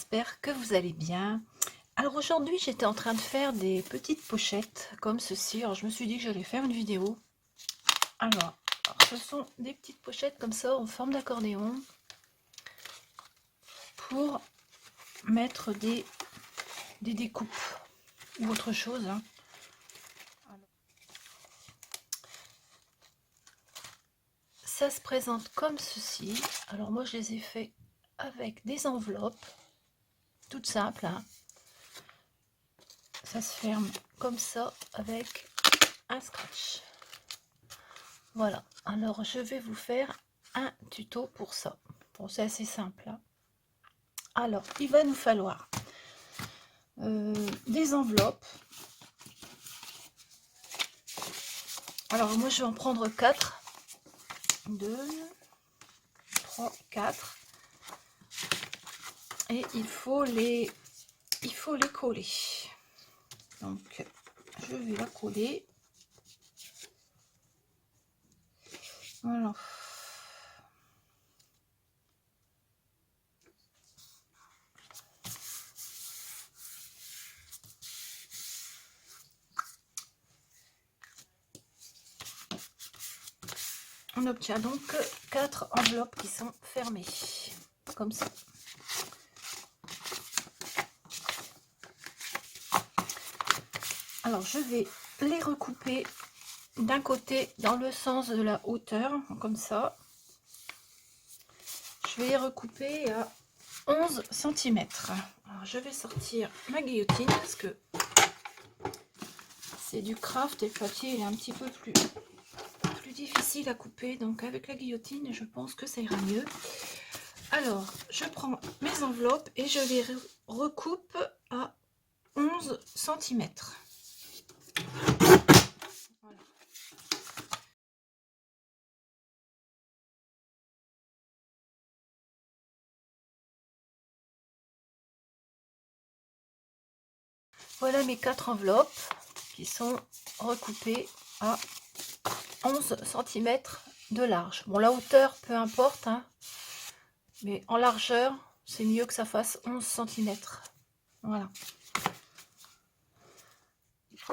j'espère que vous allez bien. Alors aujourd'hui, j'étais en train de faire des petites pochettes comme ceci. Alors je me suis dit que j'allais faire une vidéo. Alors, ce sont des petites pochettes comme ça en forme d'accordéon pour mettre des découpes ou autre chose, hein. Ça se présente comme ceci. Alors moi, je les ai fait avec des enveloppes toutes simples, hein. Ça se ferme comme ça avec un scratch. Voilà, alors je vais vous faire un tuto pour ça. Bon, c'est assez simple, hein. Alors, il va nous falloir des enveloppes. Alors, moi, je vais en prendre 4. 2, 3, 4. Et il faut les coller. Donc, je vais la coller. Voilà. On obtient donc 4 enveloppes qui sont fermées, comme ça. Alors, je vais les recouper d'un côté dans le sens de la hauteur, comme ça. Je vais les recouper à 11 cm. Alors, je vais sortir ma guillotine parce que c'est du craft et le papier est un petit peu plus difficile à couper. Donc avec la guillotine, je pense que ça ira mieux. Alors, je prends mes enveloppes et je les recoupe à 11 cm. Voilà. Voilà mes 4 enveloppes qui sont recoupées à 11 cm de large. Bon, la hauteur, peu importe, hein, mais en largeur, c'est mieux que ça fasse 11 cm. Voilà.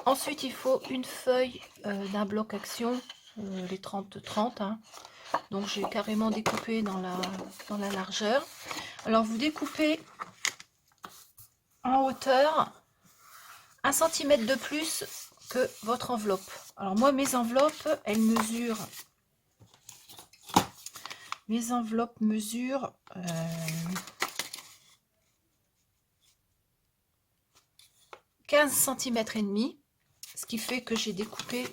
Ensuite, il faut une feuille d'un bloc action, les 30-30. Hein. Donc, j'ai carrément découpé dans la largeur. Alors, vous découpez en hauteur 1 cm de plus que votre enveloppe. Alors, moi, mes enveloppes, elles mesurent... Mes enveloppes mesurent 15 cm et demi, ce qui fait que j'ai découpé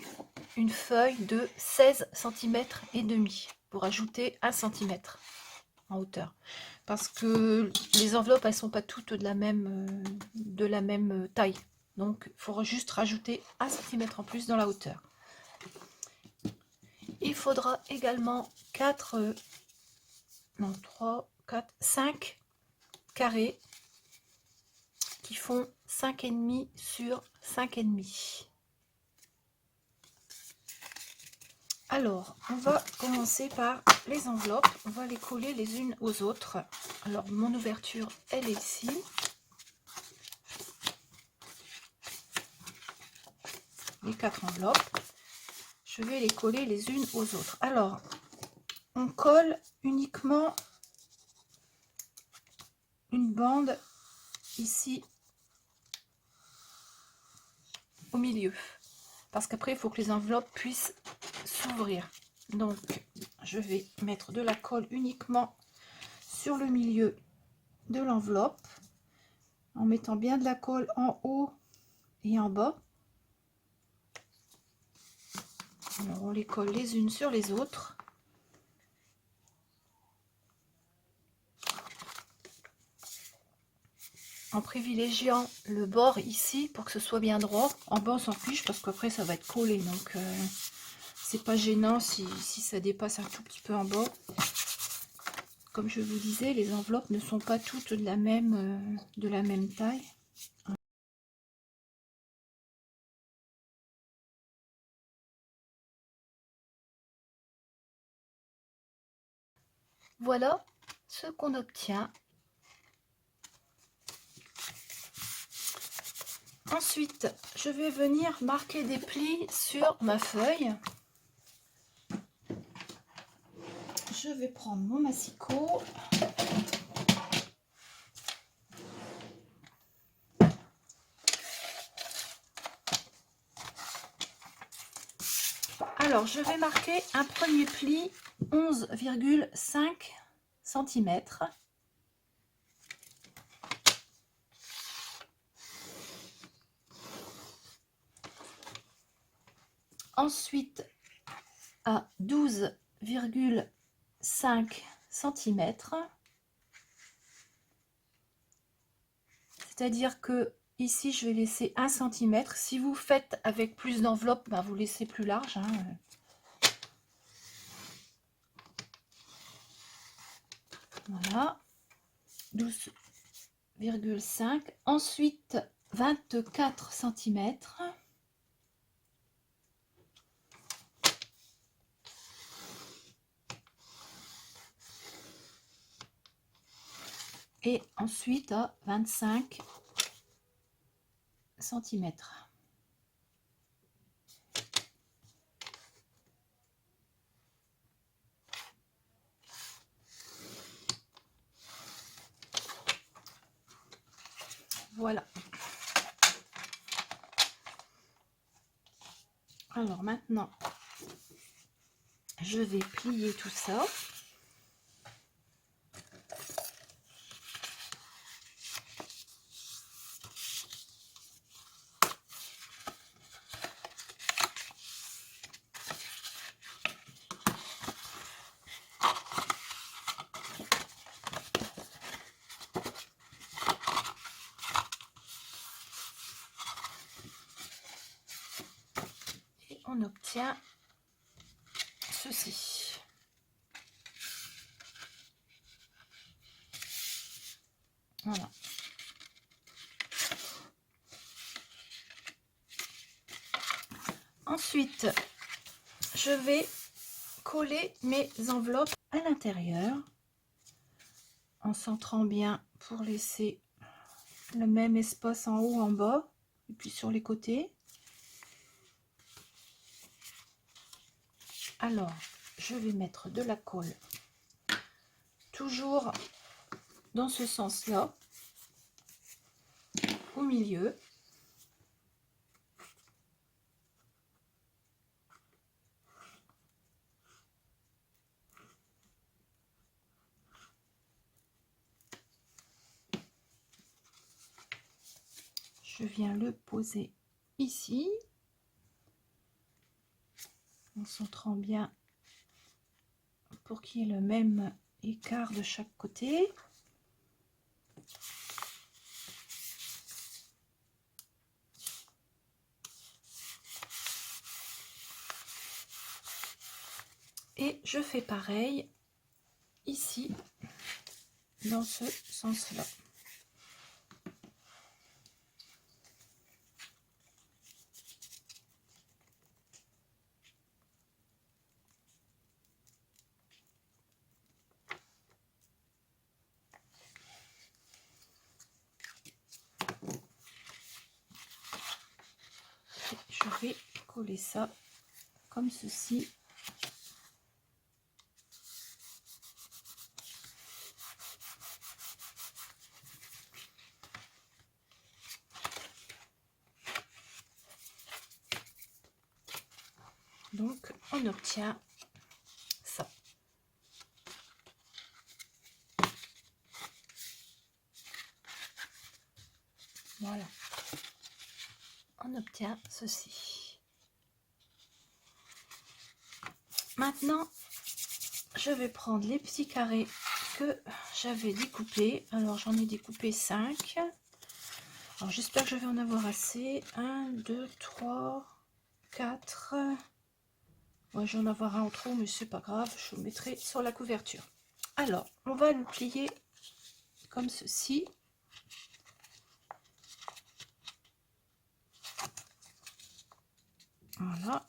une feuille de 16 cm et demi pour ajouter 1 cm en hauteur. Parce que les enveloppes, elles sont pas toutes de la même taille. Donc, il faut juste rajouter 1 cm en plus dans la hauteur. Il faudra également 5 carrés qui font 5,5 sur 5,5. Alors, on va commencer par les enveloppes. On va les coller les unes aux autres. Alors, mon ouverture, elle est ici. Les 4 enveloppes. Je vais les coller les unes aux autres. Alors, on colle uniquement une bande ici au milieu. Parce qu'après, il faut que les enveloppes puissent s'ouvrir. Donc, je vais mettre de la colle uniquement sur le milieu de l'enveloppe. En mettant bien de la colle en haut et en bas. Alors, on les colle les unes sur les autres. En privilégiant le bord ici pour que ce soit bien droit. En bas, on s'en fiche parce qu'après, ça va être collé. Donc, c'est pas gênant si ça dépasse un tout petit peu en bas. Comme je vous disais, les enveloppes ne sont pas toutes de la même taille. Voilà ce qu'on obtient Ensuite, je vais venir marquer des plis sur ma feuille. Je vais prendre mon massicot. Alors, je vais marquer un premier pli 11,5 cm. Ensuite, à 12,5 cm. C'est-à-dire que ici, je vais laisser 1 cm. Si vous faites avec plus d'enveloppe, ben, vous laissez plus large. Hein. Voilà. 12,5. Ensuite, 24 cm. Et ensuite à 25 cm. Voilà. Alors maintenant, je vais plier tout ça. Et on obtient ceci. Voilà. Ensuite, je vais coller mes enveloppes à l'intérieur en centrant bien pour laisser le même espace en haut, en bas et puis sur les côtés. Alors, je vais mettre de la colle toujours dans ce sens-là, au milieu. Je viens le poser ici, en centrant bien pour qu'il y ait le même écart de chaque côté. Et je fais pareil ici, dans ce sens-là. Je vais coller ça comme ceci. Donc on obtient ça. Voilà. On obtient ceci. Maintenant, je vais prendre les petits carrés que j'avais découpés. Alors j'en ai découpé 5. Alors j'espère que je vais en avoir assez. 1, 2, 3, 4. Ouais, je vais en avoir un en trop, mais c'est pas grave, je le mettrai sur la couverture. Alors, on va le plier comme ceci. Voilà.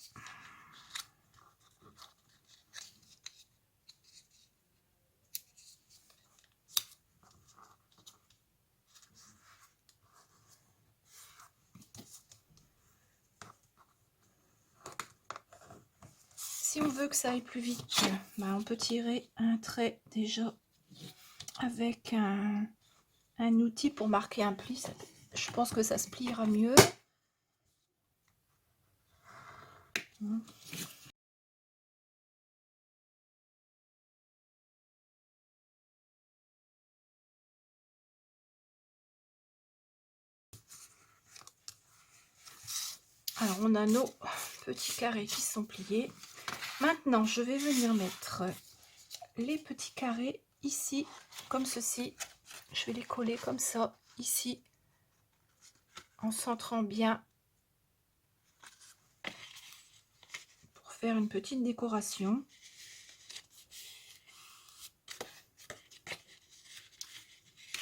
Si on veut que ça aille plus vite, bah, on peut tirer un trait déjà avec un outil pour marquer un pli. Je pense que ça se pliera mieux. Alors, on a nos petits carrés qui sont pliés. Maintenant, je vais venir mettre les petits carrés ici, comme ceci. Je vais les coller comme ça, ici, en centrant bien pour faire une petite décoration.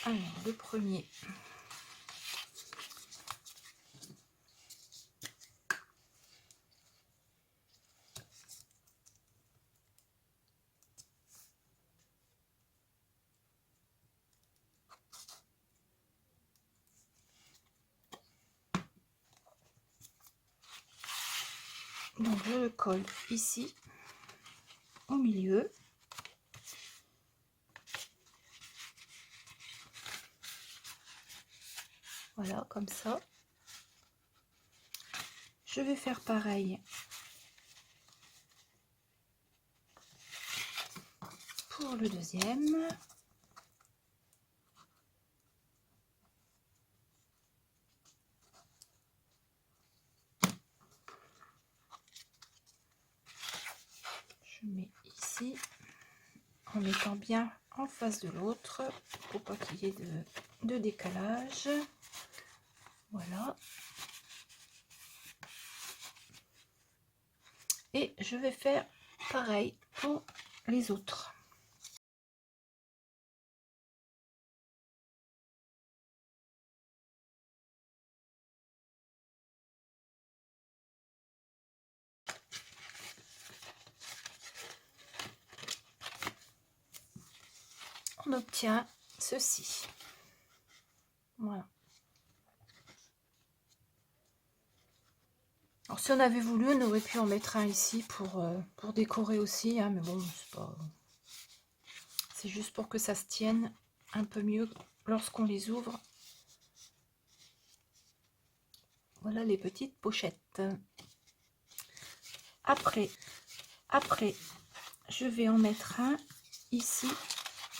Alors, le premier. Donc, je le colle ici, au milieu. Voilà, comme ça. Je vais faire pareil pour le deuxième. Je mets ici, en mettant bien en face de l'autre, pour pas qu'il y ait de décalage. Voilà. Et je vais faire pareil pour les autres. On obtient ceci. Voilà. Alors si on avait voulu, on aurait pu en mettre un ici pour décorer aussi, hein, mais bon, c'est juste pour que ça se tienne un peu mieux lorsqu'on les ouvre. Voilà les petites pochettes. Après, je vais en mettre un ici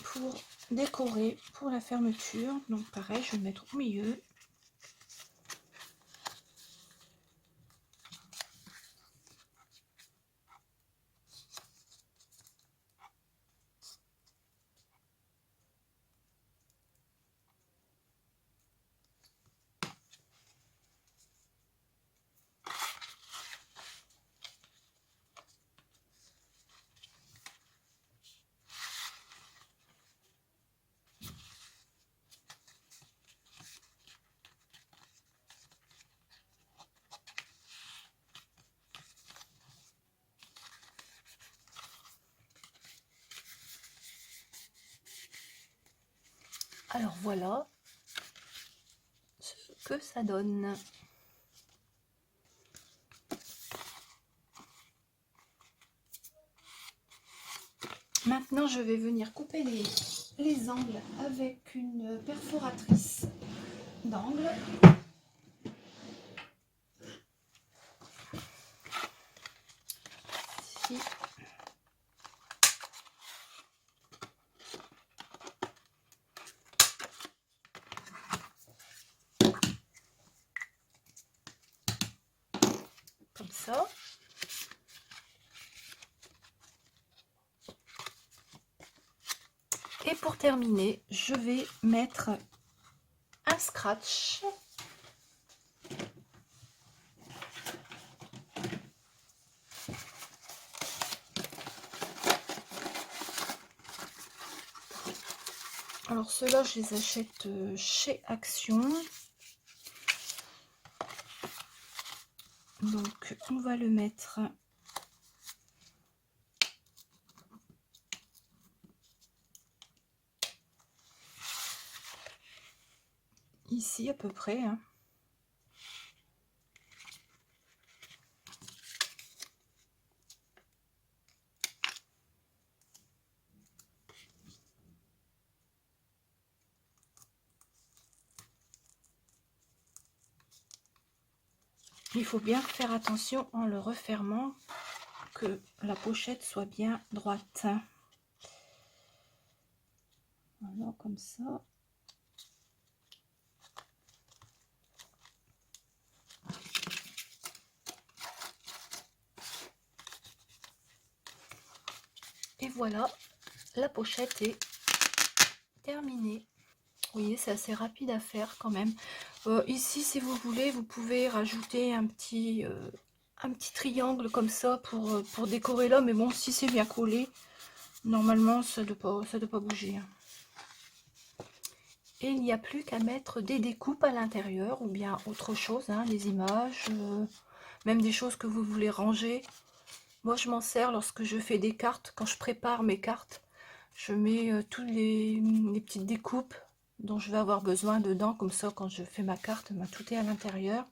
pour décorer pour la fermeture. Donc pareil, je vais le mettre au milieu. Alors voilà ce que ça donne. Maintenant, je vais venir couper les angles avec une perforatrice d'angle. Ici. Comme ça. Et pour terminer, je vais mettre un scratch. Alors ceux-là, je les achète chez Action. Donc on va le mettre ici à peu près, hein. Il faut bien faire attention en le refermant que la pochette soit bien droite. Voilà, comme ça. Et voilà, la pochette est terminée. Vous voyez, c'est assez rapide à faire quand même. Ici, si vous voulez, vous pouvez rajouter un petit triangle comme ça pour décorer là. Mais bon, si c'est bien collé, normalement, ça ne doit pas bouger. Et il n'y a plus qu'à mettre des découpes à l'intérieur ou bien autre chose, hein, des images, même des choses que vous voulez ranger. Moi, je m'en sers lorsque je fais des cartes. Quand je prépare mes cartes, je mets toutes les petites découpes dont je vais avoir besoin dedans. Comme ça, quand je fais ma carte, ben, tout est à l'intérieur.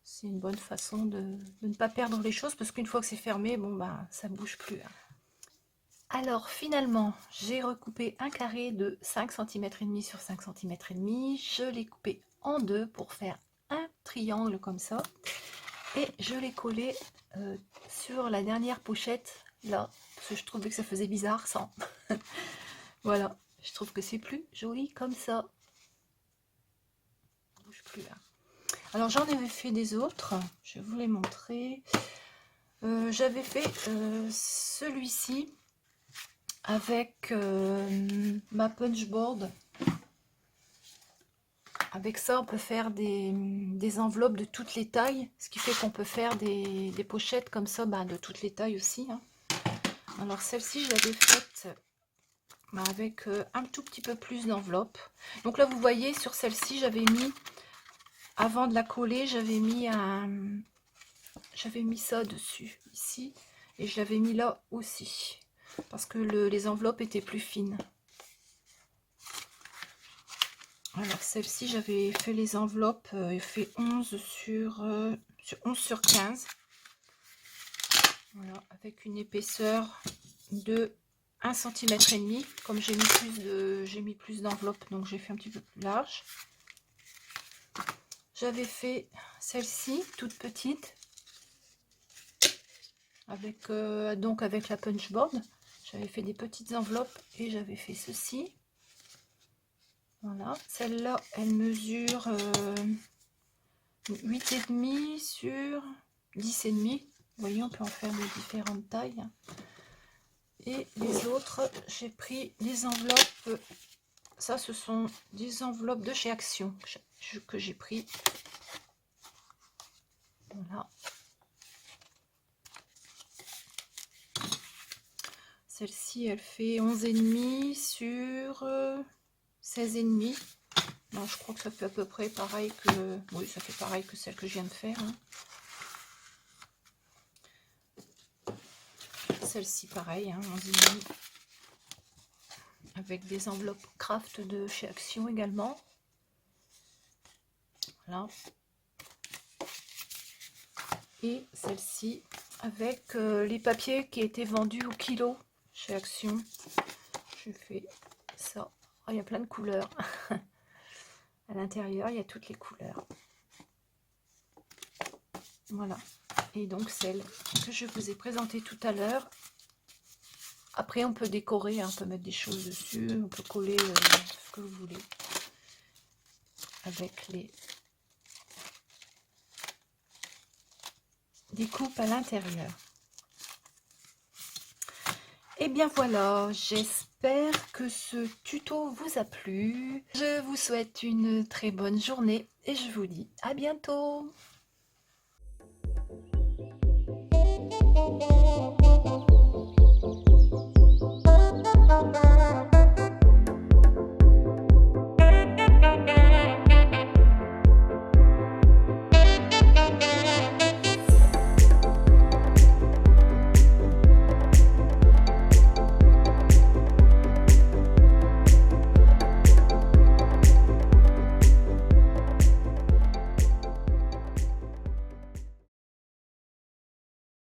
C'est une bonne façon de ne pas perdre les choses parce qu'une fois que c'est fermé, bon, ben, ça ne bouge plus. Alors, finalement, j'ai recoupé un carré de 5 cm et demi sur 5 cm et demi. Je l'ai coupé en deux pour faire un triangle comme ça. Et je l'ai collé sur la dernière pochette, là, parce que je trouvais que ça faisait bizarre sans. Voilà, je trouve que c'est plus joli comme ça. Ça bouge plus là. Alors j'en avais fait des autres, je vais vous les montrer. J'avais fait celui-ci avec ma punchboard. Avec ça, on peut faire des enveloppes de toutes les tailles, ce qui fait qu'on peut faire des pochettes comme ça, bah, de toutes les tailles aussi. Hein. Alors celle-ci, je l'avais faite avec un tout petit peu plus d'enveloppe. Donc là, vous voyez, sur celle-ci, j'avais mis, avant de la coller, j'avais mis ça dessus, ici, et je l'avais mis là aussi, parce que les enveloppes étaient plus fines. Alors celle-ci, j'avais fait les enveloppes, fait 11 sur 15. Voilà, avec une épaisseur de 1,5 cm. Comme j'ai mis plus d'enveloppes, donc j'ai fait un petit peu plus large. J'avais fait celle-ci, toute petite, avec donc avec la punchboard. J'avais fait des petites enveloppes et j'avais fait ceci. Voilà, celle-là, elle mesure 8,5 sur 10,5. Vous voyez, on peut en faire de différentes tailles. Et les autres, j'ai pris les enveloppes. Ça, ce sont des enveloppes de chez Action que j'ai pris. Voilà. Celle-ci, elle fait 11,5 sur 16,5. Non, je crois que ça fait à peu près pareil que... Oui, ça fait pareil que celle que je viens de faire. Hein. Celle-ci, pareil, hein, 11,5. Avec des enveloppes craft de chez Action également. Voilà. Et celle-ci, avec les papiers qui étaient vendus au kilo chez Action. Je fais ça. Oh, il y a plein de couleurs. À l'intérieur, il y a toutes les couleurs. Voilà. Et donc celle que je vous ai présentée tout à l'heure. Après, on peut décorer, hein, on peut mettre des choses dessus, on peut coller ce que vous voulez. Avec les découpes à l'intérieur. Et bien voilà, j'espère que ce tuto vous a plu. Je vous souhaite une très bonne journée et je vous dis à bientôt.